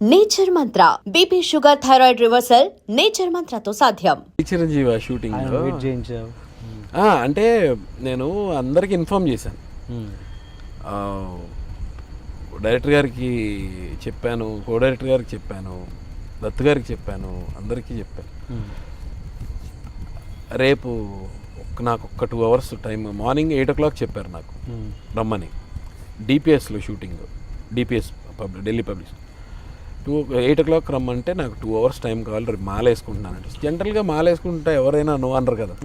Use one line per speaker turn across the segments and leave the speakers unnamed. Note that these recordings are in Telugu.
Nature Mantra BP sugar thyroid reversal nature మంత్రతో సాధ్యం.
చిరంజీవి షూటింగ్ అంటే నేను అందరికి ఇన్ఫార్మ్ చేశాను. డైరెక్టర్ గారికి చెప్పాను, కో డైరెక్టర్ గారికి చెప్పాను, దత్తు గారికి చెప్పాను, అందరికీ చెప్పాను. రేపు నాకు ఒక్క 2 hours టైం, మార్నింగ్ 8 o'clock చెప్పారు నాకు రమ్మని. డిపిఎస్లో shooting, DPS Delhi public 8 o'clock రమ్మంటే నాకు 2 hours టైం కావాలి, రేపు మాల వేసుకుంటున్నానంటే. జనరల్గా మాల వేసుకుంటే ఎవరైనా నువ్వు అనరు కదా.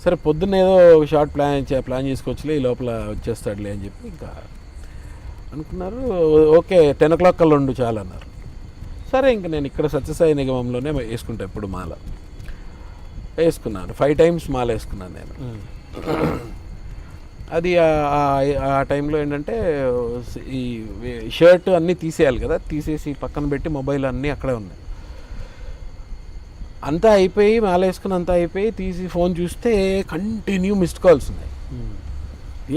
సరే పొద్దున్న ఏదో షార్ట్ ప్లాన్ చేసుకోవచ్చులే, ఈ లోపల వచ్చేస్తాడులే అని చెప్పి ఇంకా అనుకున్నారు. ఓకే 10 o'clock కల్లా ఉండు చాలు అన్నారు. సరే ఇంకా నేను ఇక్కడ సత్యసాయి నిగమంలోనే వేసుకుంటా ఎప్పుడు మాల. వేసుకున్నాను 5 times మాల వేసుకున్నాను నేను. అది ఆ టైంలో ఏంటంటే ఈ షర్ట్ అన్నీ తీసేయాలి కదా, తీసేసి పక్కన పెట్టి మొబైల్ అన్నీ అక్కడే ఉన్నాయి. అంతా అయిపోయి మాల వేసుకుని అంతా అయిపోయి తీసి ఫోన్ చూస్తే కంటిన్యూ మిస్డ్ కాల్స్ ఉన్నాయి.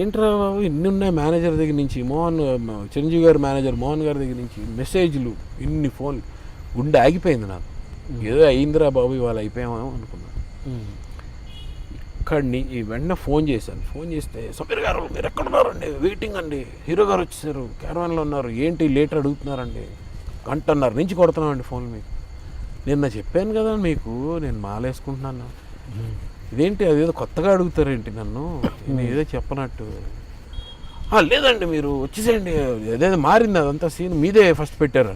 ఏంట్రా బాబు ఇన్ని ఉన్నాయి, మేనేజర్ దగ్గర నుంచి చిరంజీవి గారి మేనేజర్ మోహన్ గారి దగ్గర నుంచి మెసేజ్లు, ఇన్ని ఫోన్లు. గుండె ఆగిపోయింది నాకు. ఏదో అయిందిరా బాబు ఇవాళ అయిపోయామో అనుకున్నాను. ఇక్కడిని వెంటనే ఫోన్ చేశాను. ఫోన్ చేస్తే సమీర్ గారు మీరు ఎక్కడున్నారండి, వెయిటింగ్ అండి, హీరో గారు వచ్చేసారు, క్యారవాన్లో ఉన్నారు, ఏంటి లేటర్ అడుగుతున్నారండి, 1.5 నుంచి కొడుతున్నామండి ఫోన్. మీకు నిన్న చెప్పాను కదా మీకు నేను మాల వేసుకుంటున్నాను, ఇదేంటి అదేదో కొత్తగా అడుగుతారేంటి నన్ను, నేను ఏదో చెప్పనట్టు. లేదండి మీరు వచ్చేసేయండి, అదేదో మారింది అదంతా సీన్, మీదే ఫస్ట్ పెట్టారు.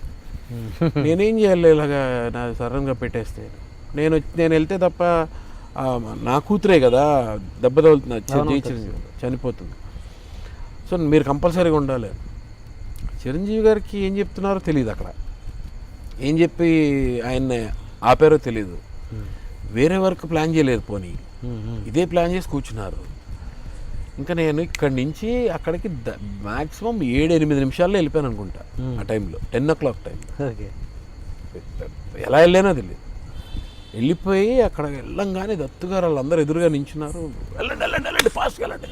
నేనేం చేయాలి ఇలాగా నా సడన్గా పెట్టేస్తే. నేను వెళ్తే తప్ప నా కూతురే కదా దెబ్బ తగులుతుంది, చనిపోతుంది. సో మీరు కంపల్సరీగా ఉండాలి. చిరంజీవి గారికి ఏం చెప్తున్నారో తెలియదు, అక్కడ ఏం చెప్పి ఆయన్ని ఆపారో తెలీదు. వేరే వర్క్ ప్లాన్ చేయలేదు, పోనీ ఇదే ప్లాన్ చేసి కూర్చున్నారు. ఇంకా నేను ఇక్కడి నుంచి అక్కడికి మ్యాక్సిమం 7-8 నిమిషాల్లో వెళ్ళిపోయాను అనుకుంటా. ఆ టైంలో 10 o'clock టైం. ఎలా వెళ్ళానో తెలియదు. వెళ్ళిపోయి అక్కడ వెళ్ళంగానే దత్తుగారు వాళ్ళందరూ ఎదురుగా నించున్నారు. వెళ్ళండి వెళ్ళండి వెళ్ళండి ఫాస్ట్గా వెళ్ళండి.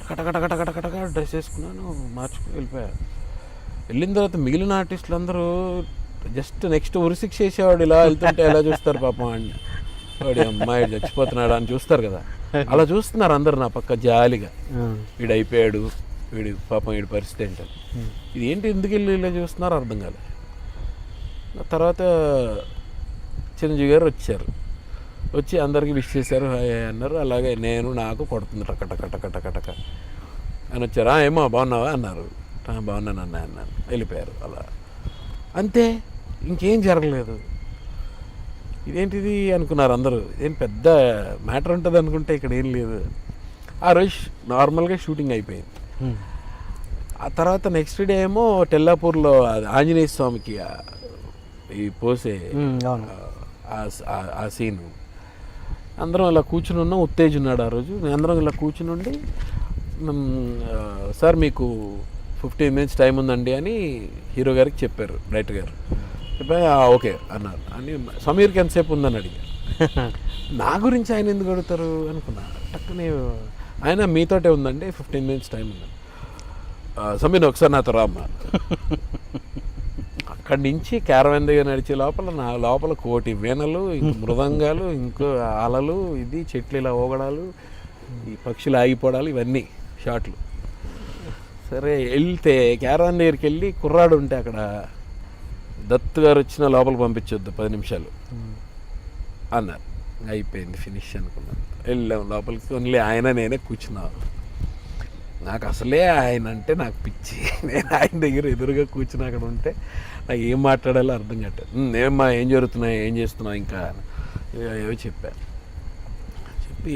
కటకటకటకటకటక డ్రెస్ వేసుకున్నాను, మార్చుకుని వెళ్ళిపోయారు. వెళ్ళిన తర్వాత మిగిలిన ఆర్టిస్టులు అందరూ జస్ట్ నెక్స్ట్ ఉరిశిక్ష చేసేవాడు ఇలా వెళ్తుంటే ఎలా చూస్తారు పాపం వాడిని, వాడి అమ్మాయి చచ్చిపోతున్నాడు అని చూస్తారు కదా, అలా చూస్తున్నారు అందరు నా పక్క జాలిగా. వీడు అయిపోయాడు, వీడి పాపం వీడి పరిస్థితి ఏంటని. ఇది ఏంటి ఎందుకు వెళ్ళి ఇలా చూస్తున్నారు అర్థం కాలేదు. తర్వాత చిరంజీవి గారు వచ్చారు, వచ్చి అందరికీ విష్ చేశారు, హాయ్ అన్నారు. అలాగే నాకు కొడుతుంది టకటకటకటకటక అని వచ్చారు. ఏమో బాగున్నావా అన్నారు. బాగున్నాను అన్నాను. వెళ్ళిపోయారు. అలా అంతే, ఇంకేం జరగలేదు. ఇదేంటిది అనుకున్నారు అందరూ, ఏం పెద్ద మ్యాటర్ ఉంటుంది అనుకుంటే ఇక్కడ ఏం లేదు. ఆ రోజు నార్మల్గా షూటింగ్ అయిపోయింది. ఆ తర్వాత నెక్స్ట్ డే ఏమో టెల్లాపూర్లో ఆంజనేయ స్వామికి ఈ పోసే ఆ సీను అందరం ఇలా కూర్చుని ఉన్నాం. ఉత్తేజ్ ఉన్నాడు ఆ రోజు. అందరం ఇలా కూర్చుని ఉండి, సార్ మీకు 15 minutes టైం ఉందండి అని హీరో గారికి చెప్పారు డైరెక్టర్ గారు. చెప్పారు ఓకే అన్నారు. అని సమీర్కి ఎంతసేపు ఉందని అడిగారు. నా గురించి ఆయన ఎందుకు అడుగుతారు అనుకున్నా. టక్కునే ఆయన మీతోటే ఉందండి 15 minutes టైం ఉందండి. సమీర్ ఒకసారి నాతో రామ్మా. అక్కడి నుంచి క్యారవాన్ దగ్గర నడిచే లోపల నా లోపల 1,000,000 వీణలు, ఇంక మృదంగాలు, ఇంకో అలలు, ఇది చెట్లు ఇలా ఊగడాలు, ఈ పక్షులు ఆగిపోవడాలు, ఇవన్నీ షాట్లు. సరే వెళ్తే క్యారవాన్ దగ్గరికి వెళ్ళి కుర్రాడు ఉంటే అక్కడ దత్తు గారు వచ్చిన లోపల పంపించొద్దు 10 నిమిషాలు అన్నారు. అయిపోయింది ఫినిష్ అనుకున్నాను. వెళ్ళాం లోపలికి. ఓన్లీ ఆయన నేనే కూర్చున్నాను. నాకు అసలే ఆయన అంటే నాకు పిచ్చి. నేను ఆయన దగ్గర ఎదురుగా కూర్చుని అక్కడ ఉంటే నాకు ఏం మాట్లాడాలో అర్థం కావట్లేదు. ఏమ్మా ఏం జరుగుతున్నాయి, ఏం చేస్తున్నావు ఇంకా ఏవో చెప్పా. చెప్పి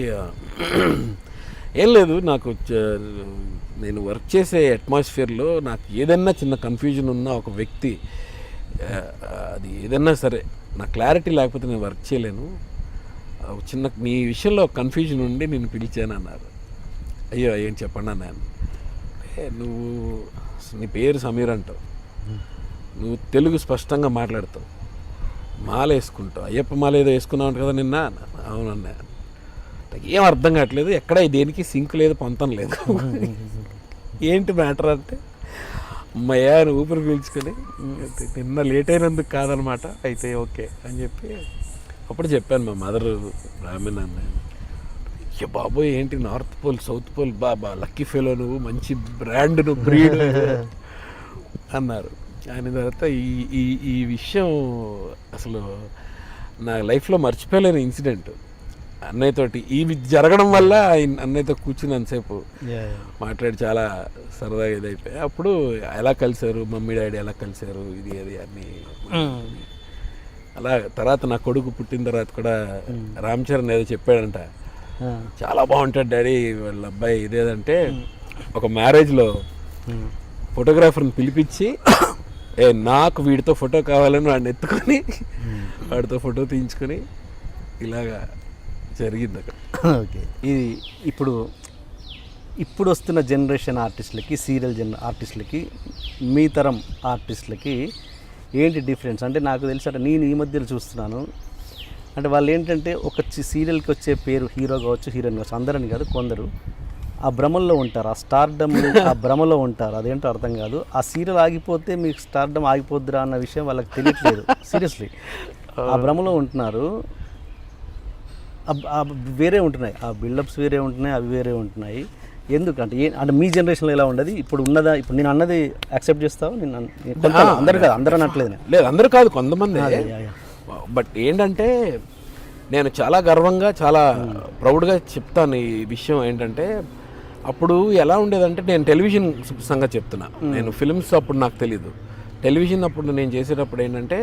ఏం లేదు, నాకు నేను వర్క్ చేసే అట్మాస్ఫియర్లో నాకు ఏదన్నా చిన్న కన్ఫ్యూజన్ ఉన్న ఒక వ్యక్తి, అది ఏదన్నా సరే నా క్లారిటీ లేకపోతే నేను వర్క్ చేయలేను. చిన్న నీ విషయంలో కన్ఫ్యూజన్ ఉండి నేను పిలిచాను అన్నారు. అయ్యో ఏం చెప్పండి అన్నాను. నువ్వు నీ పేరు సమీర్ అంటావు, నువ్వు తెలుగు స్పష్టంగా మాట్లాడతావు, మాల వేసుకుంటావు, అయ్యప్ప మాల ఏదో వేసుకున్నావు కదా నిన్న. అవునన్నా. ఏం అర్థం కావట్లేదు, ఎక్కడ దేనికి సింక్ లేదు, పొంతం లేదు. ఏంటి మ్యాటర్ అంటే అమ్మయ్యా అని ఊపిరి పీల్చుకొని నిన్న లేట్ అయినందుకు కాదనమాట, అయితే ఓకే అని చెప్పి అప్పుడు చెప్పాను. మా మదర్ బ్రాహ్మణ్ అన్న, అయ్యో బాబోయ్ ఏంటి నార్త్ పోల్ సౌత్ పోల్, బాబా లక్కీ ఫెలో నువ్వు, మంచి బ్రాండ్ నువ్వు, బ్రీడ్ అన్నారు. ఆయన తర్వాత ఈ విషయం అసలు నా లైఫ్లో మర్చిపోలేని ఇన్సిడెంట్. అన్నయ్యతోటి ఇవి జరగడం వల్ల అన్నయ్యతో కూర్చుని అంతసేపు మాట్లాడి చాలా సరదాగా ఇదైపోయి, అప్పుడు ఎలా కలిశారు, మమ్మీ డాడీ ఎలా కలిశారు, ఇది అది అన్నీ అలా. తర్వాత నా కొడుకు పుట్టిన తర్వాత కూడా రామ్ చరణ్ ఏదో చెప్పాడంట, చాలా బాగుంటాడు డాడీ వాళ్ళ అబ్బాయి ఇదేదంటే, ఒక మ్యారేజ్లో ఫోటోగ్రాఫర్ని పిలిపించి నాకు వీడితో ఫోటో కావాలని వాడిని ఎత్తుకొని వాడితో ఫోటో తీయించుకొని ఇలాగా జరిగింది అక్కడ.
ఓకే, ఇది ఇప్పుడు వస్తున్న జనరేషన్ ఆర్టిస్టులకి, సీరియల్ ఆర్టిస్టులకి, మీ తరం ఆర్టిస్టులకి ఏంటి డిఫరెన్స్ అంటే? నాకు తెలిసి అంటే నేను ఈ మధ్యలో చూస్తున్నాను అంటే వాళ్ళు ఏంటంటే ఒక సీరియల్కి వచ్చే పేరు హీరో కావచ్చు, హీరోయిన్ కావచ్చు, అందరని కాదు, కొందరు ఆ భ్రమల్లో ఉంటారు, ఆ స్టార్డమ్ ఆ భ్రమలో ఉంటారు. అదేంటో అర్థం కాదు. ఆ సీరియల్ ఆగిపోతే మీకు స్టార్డమ్ ఆగిపోద్దిరా అన్న విషయం వాళ్ళకి తెలియట్లేదు. సీరియస్లీ ఆ భ్రమలో ఉంటున్నారు. వేరే ఉంటున్నాయి, ఆ బిల్డప్స్ వేరే ఉంటున్నాయి, అవి వేరే ఉంటున్నాయి. ఎందుకంటే అంటే మీ జనరేషన్లో ఎలా ఉండదు, ఇప్పుడు ఉన్నదా? ఇప్పుడు నేను అన్నది యాక్సెప్ట్ చేస్తావు? నేను అందరు కాదు, అందరూ అనట్లేదు.
లేదు, అందరూ కాదు, కొంతమంది. బట్ ఏంటంటే నేను చాలా గర్వంగా, చాలా ప్రౌడ్గా చెప్తాను ఈ విషయం. ఏంటంటే అప్పుడు ఎలా ఉండేదంటే, నేను టెలివిజన్ సంగతి చెప్తున్నా, నేను ఫిల్మ్స్ అప్పుడు నాకు తెలీదు. టెలివిజన్ అప్పుడు నేను చేసేటప్పుడు ఏంటంటే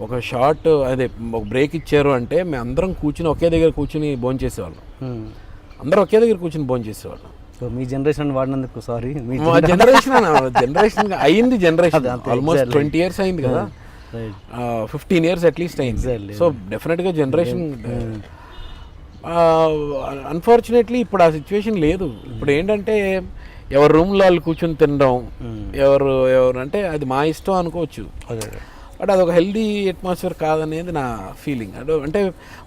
ఒక షార్ట్ అదే ఒక బ్రేక్ ఇచ్చారు అంటే మేము అందరం కూర్చుని ఒకే దగ్గర కూర్చుని భోజనం చేసేవాళ్ళం. అందరూ ఒకే దగ్గర కూర్చుని భోజనం చేసేవాళ్ళం.
సో మీ జనరేషన్ వాడినందుకు సారీ.
మా జనరేషన్ అయింది, జనరేషన్ ఆల్మోస్ట్ 20 years అయింది కదా, 15 years అట్లీస్ట్ అయింది. సో డెఫినెట్గా జనరేషన్. అన్ఫార్చునేట్లీ ఇప్పుడు ఆ సిచ్యువేషన్ లేదు. ఇప్పుడు ఏంటంటే ఎవరు రూమ్లో వాళ్ళు కూర్చొని తినడం, ఎవరు అంటే అది మా ఇష్టం అనుకోవచ్చు, బట్ అదొక హెల్దీ అట్మాస్ఫియర్ కాదనేది నా ఫీలింగ్. అంటే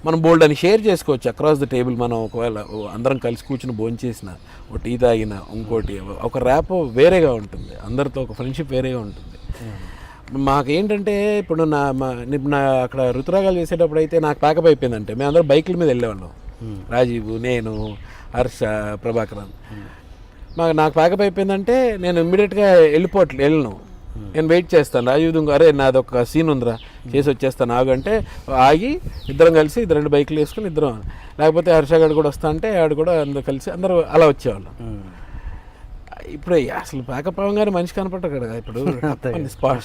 మనం బోల్డ్ అని షేర్ చేసుకోవచ్చు అక్రాస్ ద టేబుల్. మనం ఒకవేళ అందరం కలిసి కూర్చుని భోజనం చేసిన, ఒక టీ తాగిన, ఇంకోటి ఒక ర్యాప్ వేరేగా ఉంటుంది, అందరితో ఒక ఫ్రెండ్షిప్ వేరేగా ఉంటుంది. మాకేంటంటే ఇప్పుడు నా అక్కడ ఋతురాగాలు చేసేటప్పుడు అయితే నాకు ప్యాకప్ అయిపోయిందంటే మేము అందరం బైకుల మీద వెళ్ళేవాళ్ళం, రాజీవ్, నేను, హర్ష, ప్రభాకరన్. నాకు ప్యాకప్ అయిపోయిందంటే నేను ఇమ్మీడియట్గా వెళ్ళను, నేను వెయిట్ చేస్తాను. రాజీవ్ అరే నాదొక సీన్ ఉందిరా చేసి వచ్చేస్తాను ఆగు అంటే ఆగి ఇద్దరం కలిసి 2 బైకులు వేసుకుని ఇద్దరం, లేకపోతే హర్ష గారు కూడా వస్తా అంటే ఆడు కూడా అందరూ కలిసి అందరూ అలా వచ్చేవాళ్ళం. ఇప్పుడు అసలు ప్యాకప్ అవ్వగానే మనిషి కనపడరు కదా, ఇప్పుడు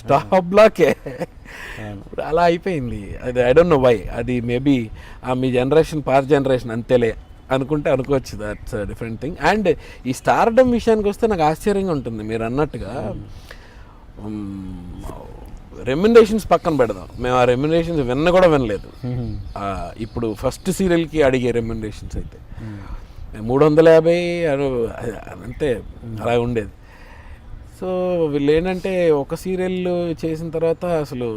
స్టాప్ బ్లాకే ఇప్పుడు అలా అయిపోయింది. అది ఐ డోంట్ నో వై, అది మేబీ మీ జనరేషన్ పాత జనరేషన్ అంతేలే అనుకుంటే అనుకోవచ్చు, దట్స్ డిఫరెంట్ థింగ్. అండ్ ఈ స్టార్డమ్ విషయానికి వస్తే నాకు ఆశ్చర్యంగా ఉంటుంది, మీరు అన్నట్టుగా రెమ్యునరేషన్స్ పక్కన పెడదాం, మేము ఆ రెమ్యునరేషన్స్ కూడా వినలేదు. ఇప్పుడు ఫస్ట్ సీరియల్కి అడిగే రెమ్యునరేషన్స్ అయితే 350 అంతే అలా ఉండేది. సో వీళ్ళు ఏంటంటే ఒక సీరియల్ చేసిన తర్వాత అసలు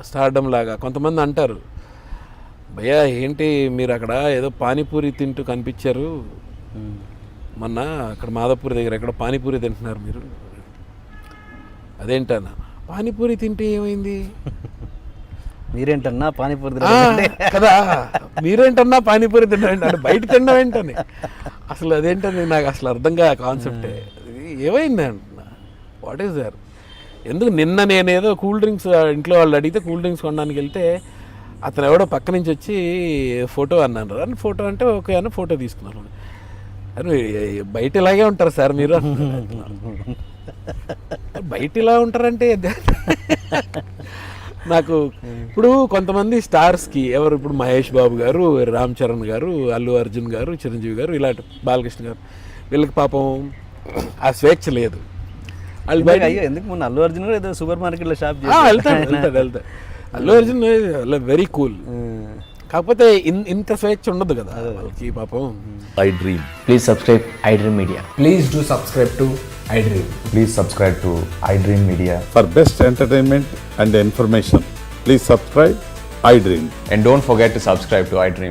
స్టార్డమ్ లాగా కొంతమంది అంటారు, భయ్యా ఏంటి మీరు అక్కడ ఏదో పానీపూరి తింటూ కనిపించారు, మొన్న అక్కడ మాధవపూరి దగ్గర ఎక్కడ పానీపూరి తింటున్నారు మీరు, అదేంటన్నా పానీపూరి తింటే ఏమైంది,
మీరేంటన్నా పానీపూరి
కదా, మీరేంటన్నా పానీపూరి తింటారండి అంటే బయట తినడం ఏంటని, అసలు అదేంటని నాకు అసలు అర్థం కాదు కాన్సెప్టే. ఏమైంది అంటున్నా, వాట్ ఈస్ దర్? ఎందుకు నిన్న నేనేదో కూల్ డ్రింక్స్ ఇంట్లో వాళ్ళు అడిగితే కూల్ డ్రింక్స్ కొనడానికి వెళ్తే అతను ఎవడో పక్క నుంచి వచ్చి ఫోటో అన్నాను, అని ఫోటో అంటే ఓకే అని ఫోటో తీసుకున్నాను. అని బయట ఇలాగే ఉంటారు సార్ మీరు, బయట ఇలా ఉంటారంటే నాకు ఇప్పుడు కొంతమంది స్టార్స్కి ఎవరు ఇప్పుడు మహేష్ బాబు గారు, రామ్ చరణ్ గారు, అల్లు అర్జున్ గారు, చిరంజీవి గారు, ఇలాంటి బాలకృష్ణ గారు, వీళ్ళకి పాపం ఆ స్వేచ్ఛ లేదు. వాళ్ళు బయట
ఎందుకు మొన్న అల్లు అర్జున్ కూడా ఏదో సూపర్ మార్కెట్లో షాప్
వెళ్తాడు. అల్లు అర్జున్ వెరీ కూల్, కాకపోతే ఇంత స్వేచ్ఛ ఉండదు కదా వాళ్ళకి పాపం.
I Dream. Please subscribe iDream Media.
Please do subscribe to iDream.
Please subscribe to iDream Media.
For best entertainment and information, please subscribe iDream.
And don't forget to subscribe to iDream.